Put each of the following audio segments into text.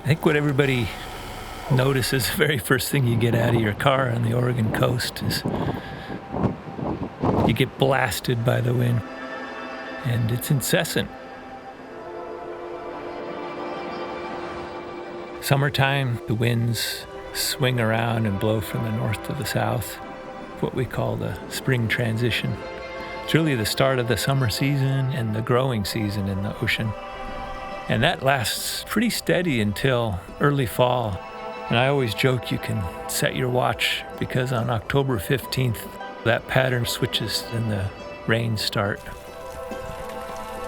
think what everybody notices the very first thing you get out of your car on the Oregon coast is you get blasted by the wind, and it's incessant. Summertime, the winds swing around and blow from the north to the south, what we call the spring transition. It's really the start of the summer season and the growing season in the ocean. And that lasts pretty steady until early fall. And I always joke you can set your watch because on October 15th, that pattern switches and the rains start.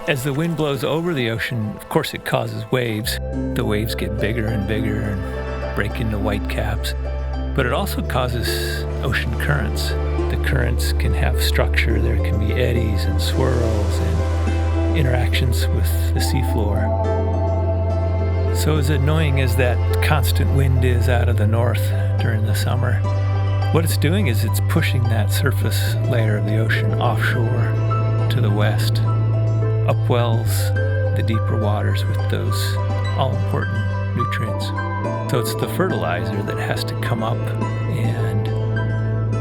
As the wind blows over the ocean, of course it causes waves. The waves get bigger and bigger and break into white caps. But it also causes ocean currents. The currents can have structure. There can be eddies and swirls and interactions with the seafloor. So as annoying as that constant wind is out of the north during the summer, what it's doing is it's pushing that surface layer of the ocean offshore to the west, upwells the deeper waters with those all-important nutrients. So it's the fertilizer that has to come up and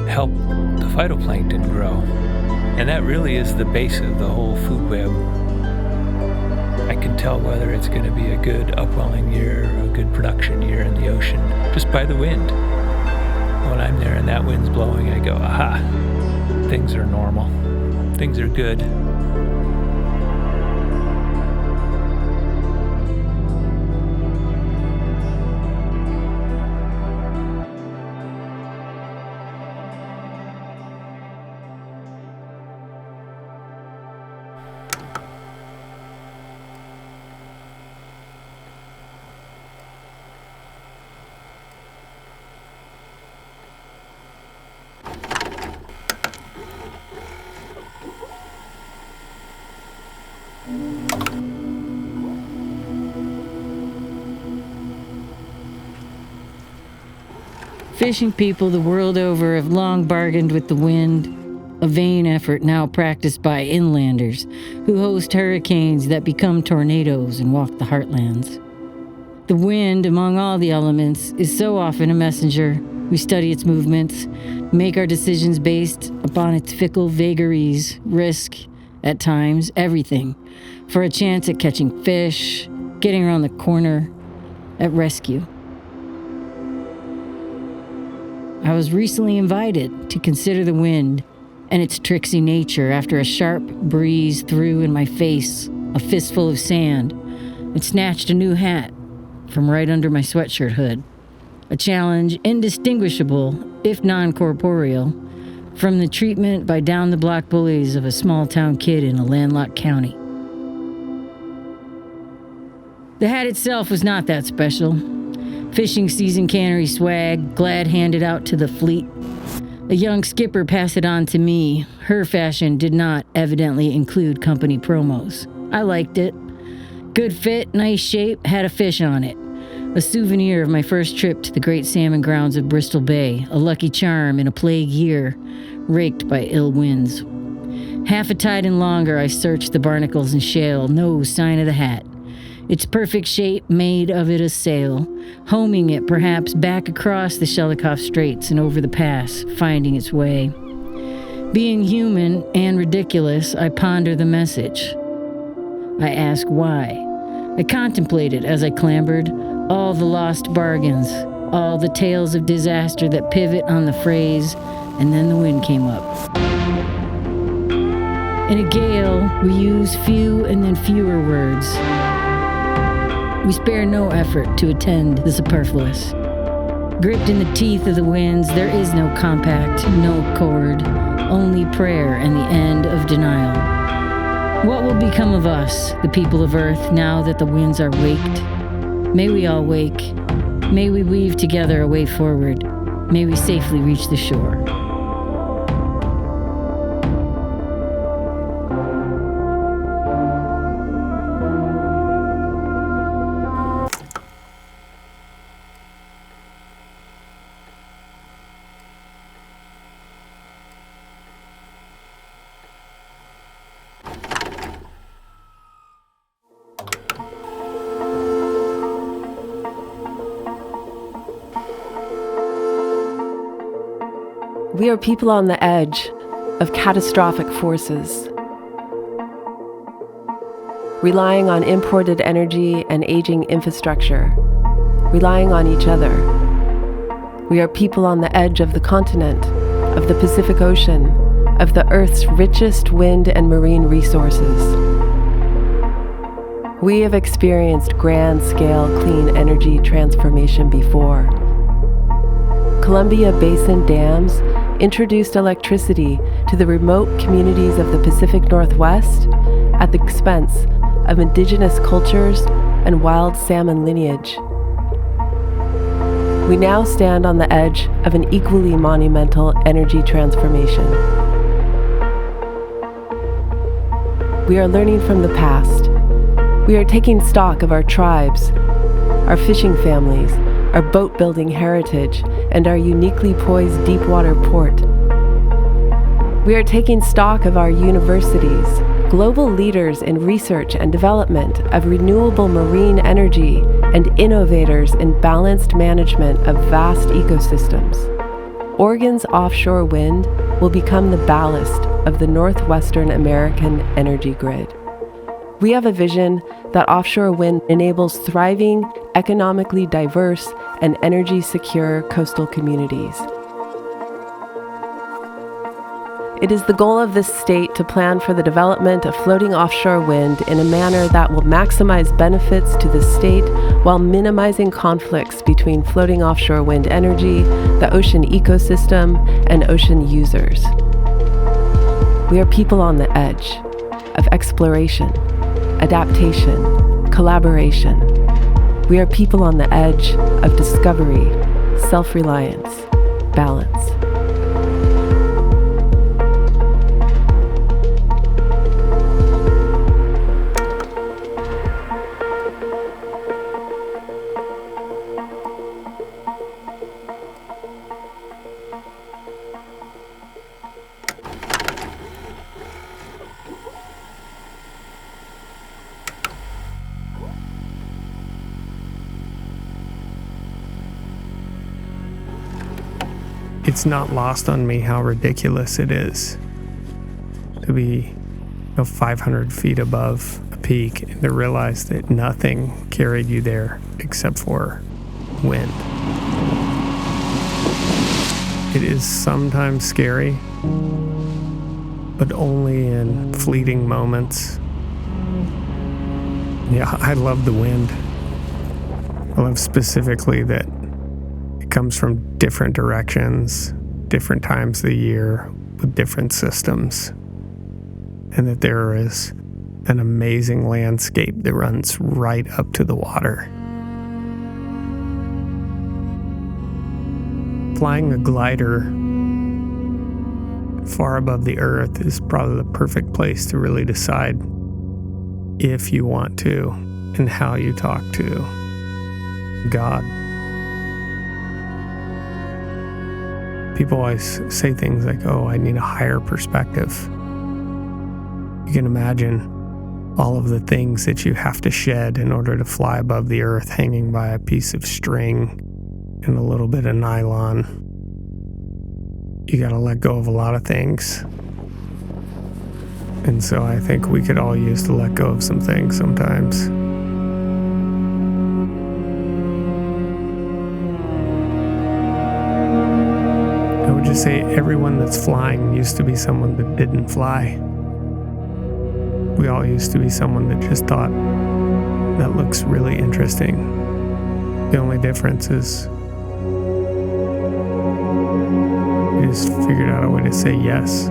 help the phytoplankton grow. And that really is the base of the whole food web. I can tell whether it's going to be a good upwelling year or a good production year in the ocean just by the wind. When I'm there and that wind's blowing, I go, aha, things are normal. Things are good. Fishing people the world over have long bargained with the wind, a vain effort now practiced by inlanders who host hurricanes that become tornadoes and walk the heartlands. The wind, among all the elements, is so often a messenger. We study its movements, make our decisions based upon its fickle vagaries, risk, at times, everything, for a chance at catching fish, getting around the corner, at rescue. I was recently invited to consider the wind and its tricksy nature after a sharp breeze threw in my face a fistful of sand and snatched a new hat from right under my sweatshirt hood, a challenge indistinguishable, if non-corporeal, from the treatment by down-the-block bullies of a small-town kid in a landlocked county. The hat itself was not that special. Fishing season cannery swag, glad handed out to the fleet. A young skipper passed it on to me. Her fashion did not evidently include company promos. I liked it. Good fit, nice shape, had a fish on it. A souvenir of my first trip to the great salmon grounds of Bristol Bay, a lucky charm in a plague year, raked by ill winds. Half a tide and longer I searched the barnacles and shale, no sign of the hat. Its perfect shape made of it a sail, homing it perhaps back across the Shelikof Straits and over the pass, finding its way. Being human and ridiculous, I ponder the message. I ask why. I contemplated as I clambered all the lost bargains, all the tales of disaster that pivot on the phrase, and then the wind came up. In a gale, we use few and then fewer words. We spare no effort to attend the superfluous. Gripped in the teeth of the winds, there is no compact, no chord, only prayer and the end of denial. What will become of us, the people of Earth, now that the winds are waked? May we all wake. May we weave together a way forward. May we safely reach the shore. We are people on the edge of catastrophic forces, relying on imported energy and aging infrastructure, relying on each other. We are people on the edge of the continent, of the Pacific Ocean, of the Earth's richest wind and marine resources. We have experienced grand-scale clean energy transformation before. Columbia Basin dams introduced electricity to the remote communities of the Pacific Northwest at the expense of indigenous cultures and wild salmon lineage. We now stand on the edge of an equally monumental energy transformation. We are learning from the past. We are taking stock of our tribes, our fishing families, our boat-building heritage, and our uniquely poised deep-water port. We are taking stock of our universities, global leaders in research and development of renewable marine energy, and innovators in balanced management of vast ecosystems. Oregon's offshore wind will become the ballast of the Northwestern American energy grid. We have a vision that offshore wind enables thriving, economically diverse, and energy-secure coastal communities. It is the goal of this state to plan for the development of floating offshore wind in a manner that will maximize benefits to the state while minimizing conflicts between floating offshore wind energy, the ocean ecosystem, and ocean users. We are people on the edge of exploration, adaptation, collaboration. We are people on the edge of discovery, self-reliance, balance. It's not lost on me how ridiculous it is to be 500 feet above a peak and to realize that nothing carried you there except for wind. It is sometimes scary, but only in fleeting moments. Yeah, I love the wind. I love specifically that comes from different directions, different times of the year, with different systems, and that there is an amazing landscape that runs right up to the water. Flying a glider far above the earth is probably the perfect place to really decide if you want to and how you talk to God. People always say things like, oh, I need a higher perspective. You can imagine all of the things that you have to shed in order to fly above the earth, hanging by a piece of string and a little bit of nylon. You got to let go of a lot of things. And so I think we could all use to let go of some things sometimes. I would just say everyone that's flying used to be someone that didn't fly. We all used to be someone that just thought, that looks really interesting. The only difference is we just figured out a way to say yes.